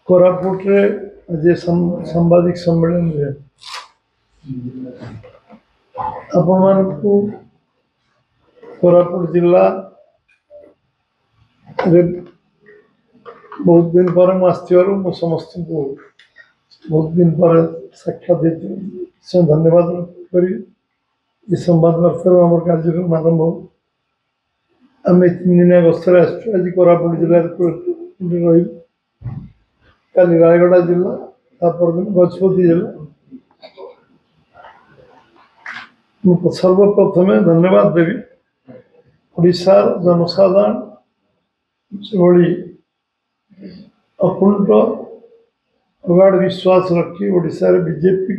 कोरापुट रे आज सांबादिक सम्मेलन रे आपण मानकु कोरापुट जिला रे बहुत दिन पर मु समस्त को बहुत दिन पर साक्षात देती से धन्यवाद करी ये संवाद वार्ता आम कार्यक्रम आरंभ आम 3 दिन गस्तर आज कोरापुट जिले रही कल रायगड़ा जिला दिन गजपति जिला सर्वप्रथम धन्यवाद देवी ओडिशार जनसाधारण से अकुंठ प्रगाढ़ विश्वास रखी ओडिशा रे बीजेपी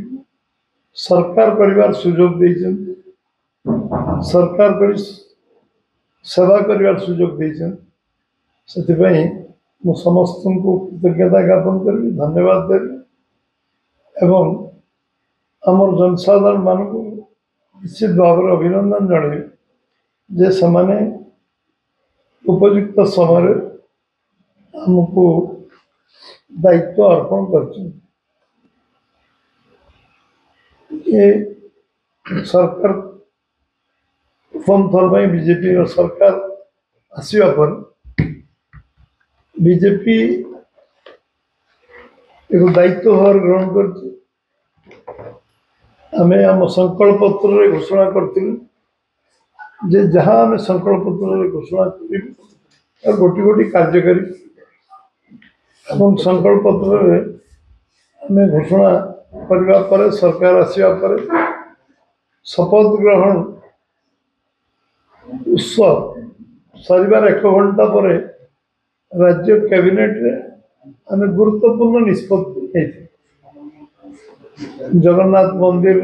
सरकार परिवार सुजोग देइछन सरकार करी सेवा करिवार सुजोग देइछन सेतिपई मु समस्त को कृतज्ञता ज्ञापन करी धन्यवाद देवी एवं आमर जनसाधारण मान को निश्चित भाव अभिनंदन जन जे समाने उपयुक्त समय आमको दायित्व अर्पण कर सरकार प्रथम थर बीजेपी सरकार आसवा पर बीजेपी एक दायित्व भाव ग्रहण कर आम संकल्प पत्र घोषणा करूँ जहाँ आम संकल्प पत्र घोषणा कर गोटी गोटी कार्यकारी संकल्प पत्र आम घोषणा करने पर सरकार आसवा पर शपथ ग्रहण उत्सव सर 1 घंटा पर राज्य कैबिनेट रे आम गुरुत्वपूर्ण निष्पत्ति जगन्नाथ मंदिर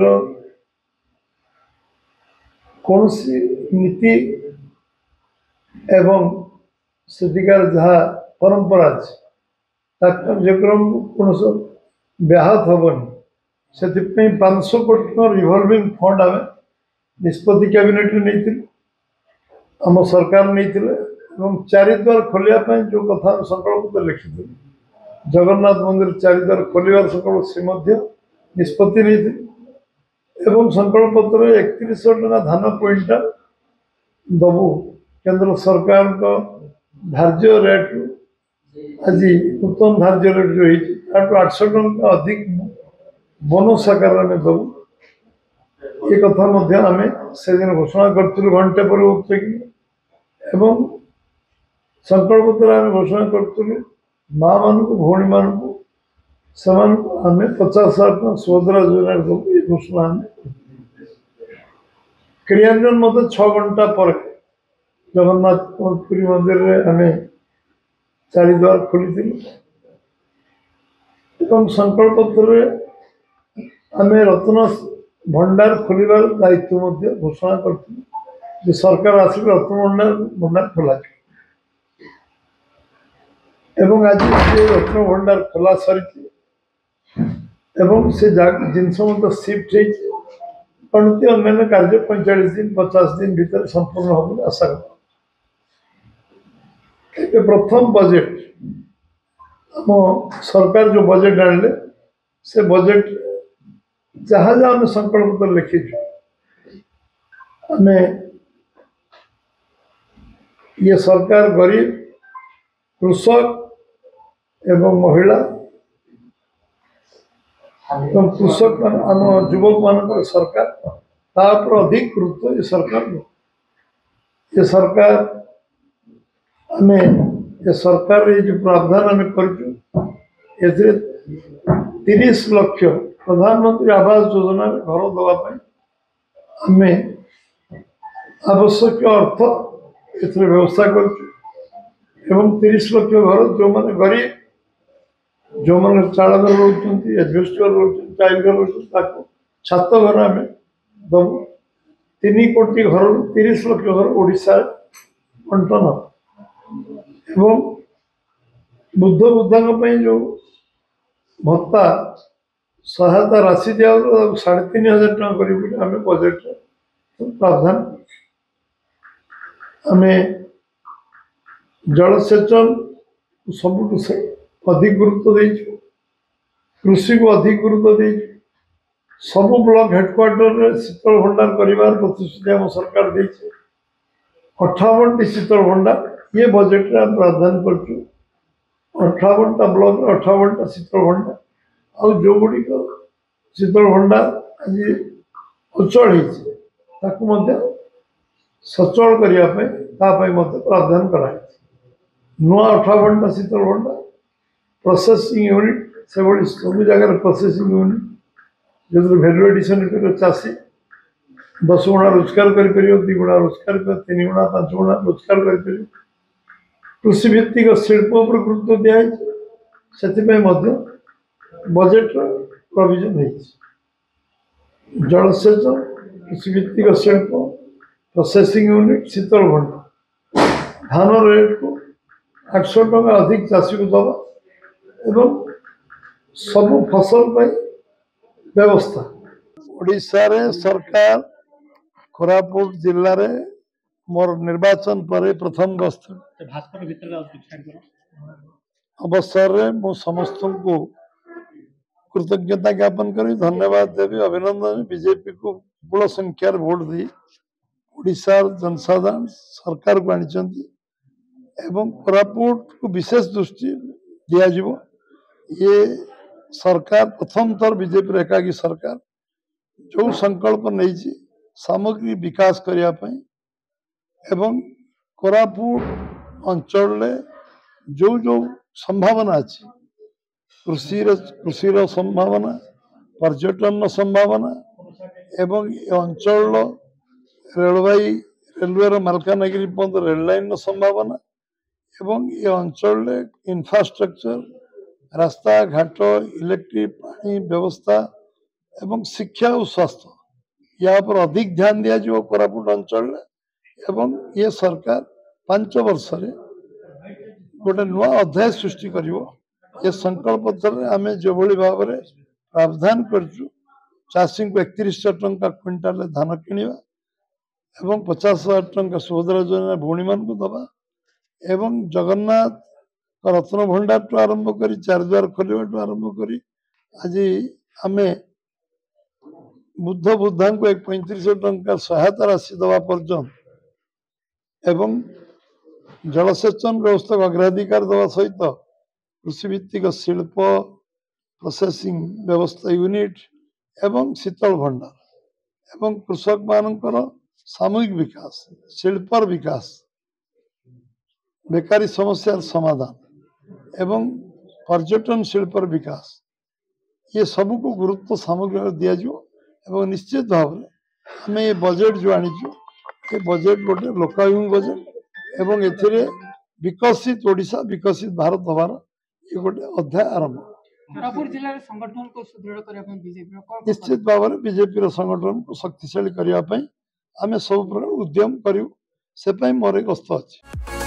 कौन सी नीति एवं सेठिकार जहाँ परंपरा अच्छे कार्यक्रम कौन व्याहत हेनी से 500 कोटी रिवॉल्विंग फंड आम निष्पत्ति कैबिनेट नहीं आम सरकार नहीं चारिद्वार खोलिया जो कथा संकल्प लिखी जगन्नाथ मंदिर चारिद्वार खोलिबार संकल्प से निष्पत्ति नहीं एवं संकल्प पत्र 3100 टका धान क्विंटाल दबू केंद्र सरकार को धार्य रेट आज नूतन धार्य रेट जो है 800 टका अधिक बोनस आकार में दबू ये कथा आम से दिन घोषणा करूँ घंटे पर उतरिकी एवं संकल्प पत्र आम घोषणा करूँ माँ मान को भौणी मान को आम 50,000 टका सुभद्रा योजना दबू ये घोषणा आम क्रियान्वयन मत 6 घंटा पर जगन्नाथ पुरी मंदिर रे आम चारिद्वार खोली संकल्प पत्र आम रत्न भंडार खोलिबार दायित्व घोषणा कर सरकार आसिक रत्न भंडार खोला एवं आज रत्न भंडार खोला सरी एवं से जिनस शिफ्ट होती अन्य कार्य 45 दिन 50 दिन भीतर संपूर्ण हो आशा कर प्रथम बजेट आम सरकार जो बजेट आने से बजेट जहाँ जहाँ आम संकल्प पत्र लिखी आम ये सरकार गरीब कृषक एवं महिला कृषक आम युवक मान सरकार तापर अधिक गुरुत्व ये सरकार आम ये सरकार ये जो प्रावधान आम कर 30 लाख प्रधानमंत्री आवास योजना घर दवाई आम आवश्यक अर्थ ए व्यवस्था कर 30 लाख घर जो मैंने गरीब जो मैंने चाल घर रोच एजबेस्ट घर रोच टाइल घर रोच छात घर आम दबू 3 कोटी घर 30 लाख घर ओडिशा बंटन एवं बुद्ध बुद्धा जो भत्ता सहायता राशि दिया 3,500 टका कर आम बजेट प्रावधान आम जलसेचन सबुठ अधिक गुरुत्व देइछु कृषि को अधिक गुरुत्व देइछु सब ब्लॉक हेडक्वार्टर रे शीतल भंडार करिवार प्रतिश्रुति हम सरकार देइछे 58 टी शीतल भंडार ये बजेट रे हम प्रावधान करछु 58 टा ब्लॉक 58 टा शीतल भंडार और जो गुडी को शीतल भंडार आज अचल होइछे ताकू मध्य सचल करिया पे ता पे मध्य प्रावधान कराई नुआ 58 टा शीतल भंडार प्रोसेसिंग यूनिट से बड़ी सब जगह प्रोसेसिंग यूनिट जो वैल्यू एडिशन कर चाषी 10 गुणा रोजगार कर 2 गुणा रोजगार कर 3 गुणा 5 गुणा रोजगार कर कृषि भित्तिक शिल्प पर गुरुत्व दिखाई से बजेट प्रोविजन है जलसेचन कृषि भित्तिक शिल्प प्रोसेसिंग यूनिट शीतल भंडार धान रेट को 800 टका अधिक चाषी को दबा एवं सब फसल पर व्यवस्था ओडिशा रे सरकार कोरापुट जिल्ला रे मोर निर्वाचन पर प्रथम गस्त अवसर रे मो समस्त को कृतज्ञता ज्ञापन करी धन्यवाद देवी अभिनंदन बीजेपी को विपुल संख्यार भोट दी ओडिशा जनसाधारण सरकार को आनी एवं कोरापुट को विशेष दृष्टि दिया जीवो ये सरकार प्रथम थर बीजेपी एकाकी सरकार जो संकल्प नहीं सामग्री विकास करने एवं कोरापुट अंचल जो जो संभावना अच्छी कृषि संभावना पर्यटन संभावना एवं अंचल रेलवे मालकानगिरी पर्यंत रेल लाइन संभावना एवं ये अंचल इंफ्रास्ट्रक्चर रास्ता घाट इलेक्ट्रिक पानी व्यवस्था एवं शिक्षा और स्वास्थ्य या पर अधिक ध्यान दिया जो कोरापुट अंचल एवं ये सरकार 5 वर्ष रे गोटे नुआ अध्याय सृष्टि करिवो ये संकल्प थरे आमे जो भली भाव रे प्रावधान करछु चाषी को 31 टंका क्विंटाल धान किनिबा एवं 50,000 टंका सुभद्रा योजना भूणी मान को दबा एवं जगन्नाथ रत्न भंडार टू आरंभ करी 4 द्वार खोलिबा टू आरंभ करी आज आमे बुद्ध बुद्धा को 3500 टंका सहायता राशि दवा पर्यंत एवं जलसेचन व्यवस्था को अग्राधिकार दवा सहित कृषि भित्तिक शिल्प प्रोसेसिंग व्यवस्था यूनिट एवं शीतल भंडार एवं कृषक मानकर सामूहिक विकास शिल्पर विकास बेकारी समस्या समाधान एवं पर्यटन शिल्पर विकास ये सब को गुरुत्व सामग्री दिया एवं निश्चित भाव में आम ये बजेट जो आनीचु ये बजेट गोटे लोकाभिमुखी बजेट एवं एथिरे विकसित ओडिशा विकसित भारत हबार ये गोटे अध्याय आरंभ निश्चित भाव में बीजेपी संगठन को शक्तिशाली करने आम सब प्रकार उद्यम करूँ से मोर गस्त अच्छी।